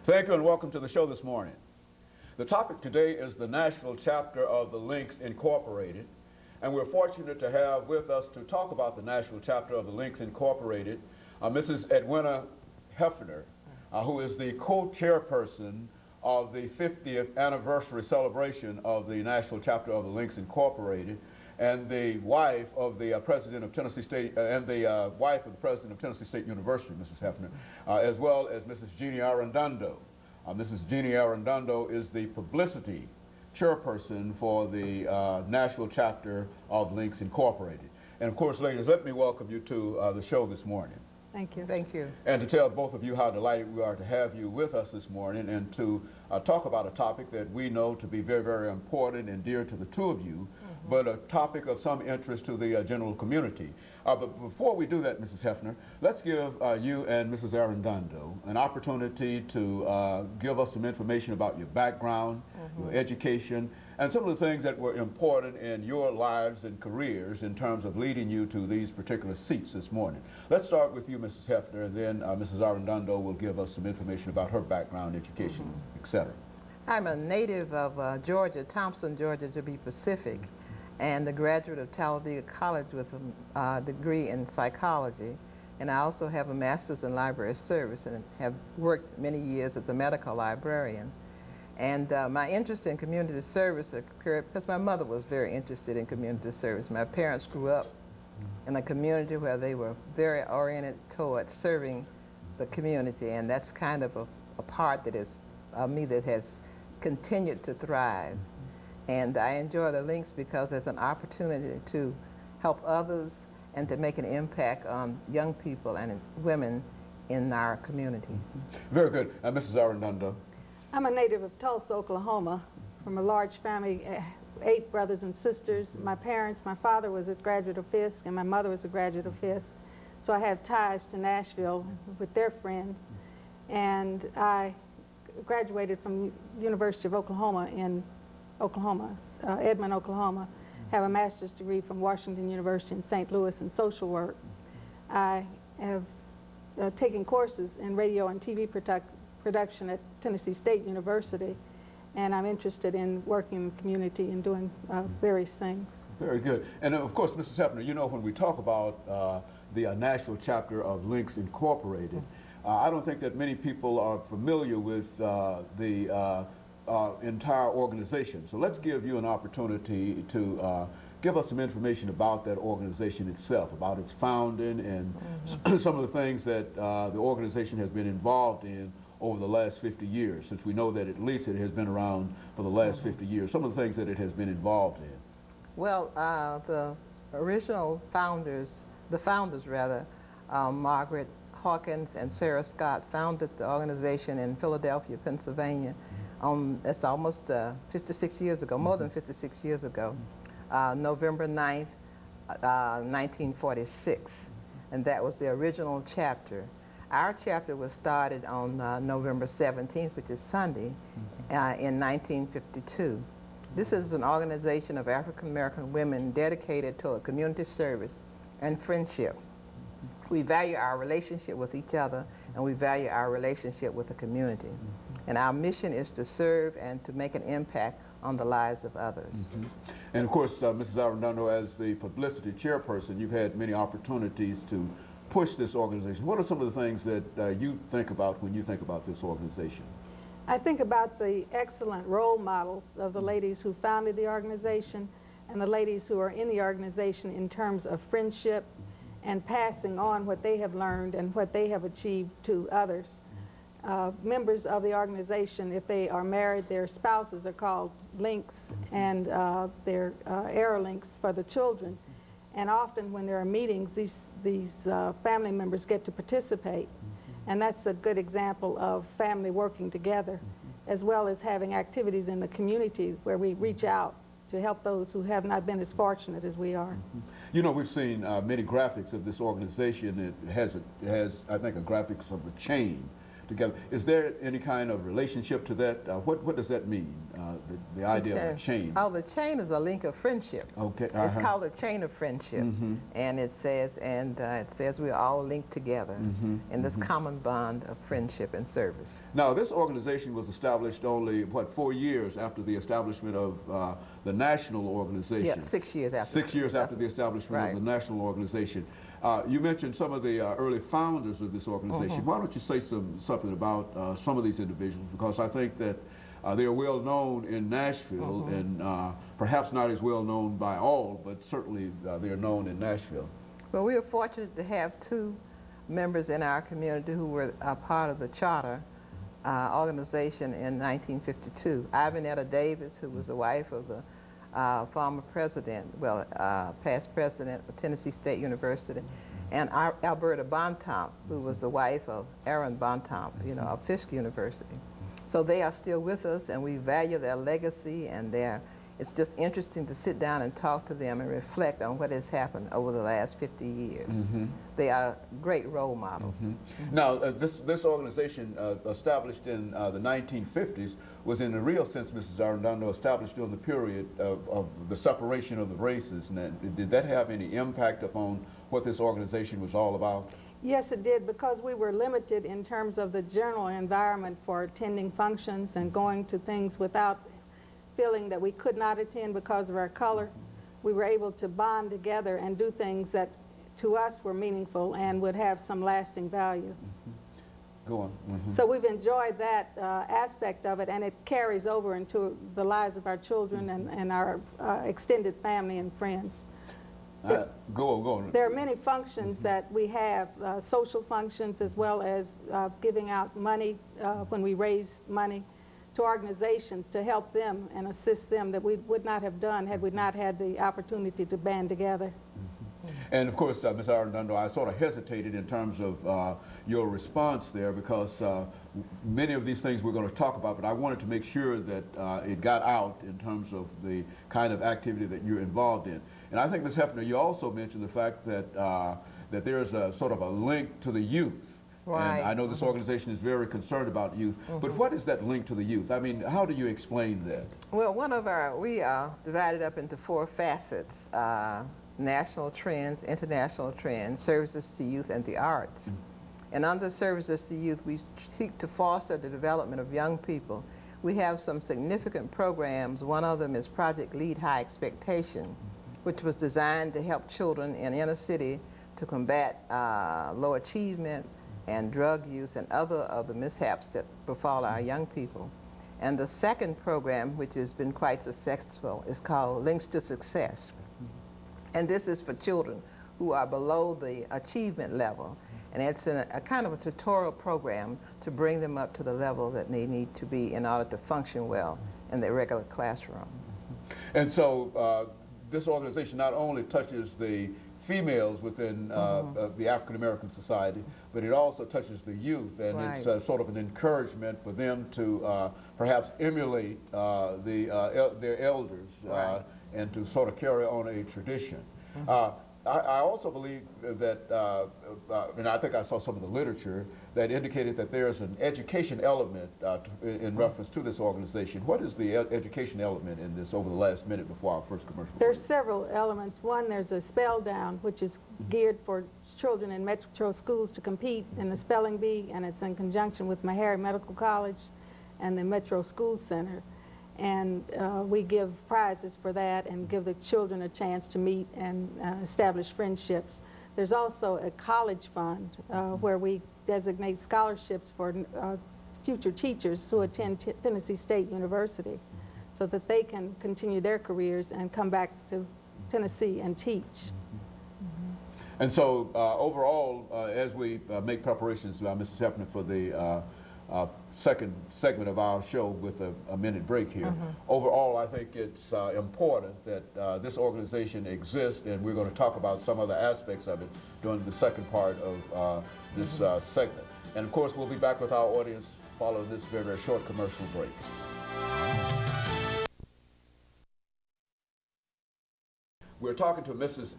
Thank you and welcome to the show this morning. The topic today is the Nashville chapter of the Links Incorporated, and we're fortunate to have with us to talk about the Nashville chapter of the Links Incorporated, Mrs. EHefner, who is the co-chairperson of the 50th anniversary celebration of the Nashville chapter of the Links Incorporated, and the wife of the president of Tennessee State, wife of the president of Tennessee State University, Mrs. Hefner, as well as Mrs. JARradondo. Mrs. JARradondo is the publicity chairperson for the Nashville chapter of Links Incorporated. And of course, ladies, let me welcome you to the show this morning. Thank you. Thank you. And to tell both of you how delighted we are to have you with us this morning and to talk about a topic that we know to be very, very important and dear to the two of you, but a topic of some interest to the general community. But before we do that, Mrs. Hefner, let's give you and Mrs. JArradondo an opportunity to give us some information about your background, your education, and some of the things that were important in your lives and careers in terms of leading you to these particular seats this morning. Let's start with you, Mrs. Hefner, and then Mrs. JArradondo will give us some information about her background, education, etc. I'm a native of Georgia, Thompson, Georgia, to be specific, and a graduate of Talladega College with a degree in psychology. And I also have a master's in library service and have worked many years as a medical librarian. And my interest in community service occurred because my mother was very interested in community service. My parents grew up in a community where they were very oriented towards serving the community, and that's kind of a part that is me that has continued to thrive. And I enjoy the links because there's an opportunity to help others and to make an impact on young people and women in our community. Very good. Mrs. JArradondo. I'm a native of Tulsa, Oklahoma, from a large family, 8 brothers and sisters. My father was a graduate of Fisk and my mother was a graduate of Fisk. So I have ties to Nashville with their friends. And I graduated from University of Oklahoma in Edmond, Oklahoma. Have a master's degree from Washington University in St. Louis in social work. I have taken courses in radio and TV production at Tennessee State University, and I'm interested in working in the community and doing various things. Very good. And of course, Mrs. Hefner, you know, when we talk about the Nashville chapter of Links Incorporated, I don't think that many people are familiar with the entire organization. So let's give you an opportunity to give us some information about that organization itself, about its founding and some of the things that the organization has been involved in over the last 50 years, since we know that at least it has been around for the last 50 years, some of the things that it has been involved in. Well, the original founders, Margaret Hawkins and Sarah Scott founded the organization in Philadelphia, Pennsylvania. It's almost 56 years ago, more than 56 years ago, November 9th, 1946, and that was the original chapter. Our chapter was started on November 17th, which is Sunday, in 1952. This is an organization of African American women dedicated to community service and friendship. We value our relationship with each other, and we value our relationship with the community. And our mission is to serve and to make an impact on the lives of others. And of course, Mrs. JArradondo, as the publicity chairperson, you've had many opportunities to push this organization. What are some of the things that you think about when you think about this organization? I think about the excellent role models of the ladies who founded the organization and the ladies who are in the organization in terms of friendship and passing on what they have learned and what they have achieved to others. Members of the organization, if they are married, their spouses are called links, and they're air links for the children. And often when there are meetings, these family members get to participate. And that's a good example of family working together, as well as having activities in the community where we reach out to help those who have not been as fortunate as we are. You know, we've seen many graphics of this organization. It has, I think, a graphics of a chain together. Is there any kind of relationship to that? What does that mean, the idea of a chain? Oh, the chain is a link of friendship. Okay. It's called a chain of friendship. And it says, we're all linked together in this common bond of friendship and service. Now, this organization was established only, what, 4 years after the establishment of the national organization? Yeah, 6 years after. 6 years after the establishment of the national organization. You mentioned some of the early founders of this organization. Why don't you say something about some of these individuals? Because I think that they are well known in Nashville and perhaps not as well known by all, but certainly they are known in Nashville. Well, we are fortunate to have 2 members in our community who were part of the charter organization in 1952. Ivanetta Davis, who was the wife of the former president, past president of Tennessee State University, and Alberta Bontemps, who was the wife of Aaron Bontemps, of Fisk University. So they are still with us, and we value their legacy, and it's just interesting to sit down and talk to them and reflect on what has happened over the last 50 years. They are great role models. Now, this organization established in the 1950s was in the real sense, Mrs. JArradondo, established during the period of the separation of the races. And did that have any impact upon what this organization was all about? Yes, it did, because we were limited in terms of the general environment for attending functions and going to things without feeling that we could not attend because of our color. We were able to bond together and do things that to us were meaningful and would have some lasting value. Go on. So we've enjoyed that aspect of it, and it carries over into the lives of our children and our extended family and friends. Go on. There are many functions that we have, social functions as well as giving out money when we raise money to organizations to help them and assist them that we would not have done had we not had the opportunity to band together. And of course, Ms. JArradondo, I sort of hesitated in terms of your response there because many of these things we're going to talk about, but I wanted to make sure that it got out in terms of the kind of activity that you're involved in. And I think, Ms. Hefner, you also mentioned the fact that that there's a sort of a link to the youth. Right. And I know this organization is very concerned about youth, but what is that link to the youth? I mean, how do you explain that? Well, we are divided up into 4 facets: national trends, international trends, services to youth, and the arts. And under services to youth, we seek to foster the development of young people. We have some significant programs. One of them is Project Lead High Expectation, which was designed to help children in inner city to combat low achievement and drug use and other of the mishaps that befall our young people. And the second program, which has been quite successful, is called Links to Success. And this is for children who are below the achievement level. And it's a kind of a tutorial program to bring them up to the level that they need to be in order to function well in their regular classroom. And so this organization not only touches the females within the African American society, but it also touches the youth, and it's sort of an encouragement for them to perhaps emulate their elders and to sort of carry on a tradition. I also believe that, and I think I saw some of the literature that indicated that there's an education element in reference to this organization. What is the education element in this over the last minute before our first commercial break? There's several elements. One, there's a spell down, which is geared for children in metro schools to compete in the spelling bee, and it's in conjunction with Meharry Medical College and the Metro School Center. And we give prizes for that and give the children a chance to meet and establish friendships. There's also a college fund where we designate scholarships for future teachers who attend Tennessee State University so that they can continue their careers and come back to Tennessee and teach. And so overall, as we make preparations, Mrs. Hefner, for the second segment of our show with a minute break here. Overall, I think it's important that this organization exists, and we're going to talk about some other aspects of it during the second part of this segment. And of course, we'll be back with our audience following this very, very short commercial break. We're talking to Mrs.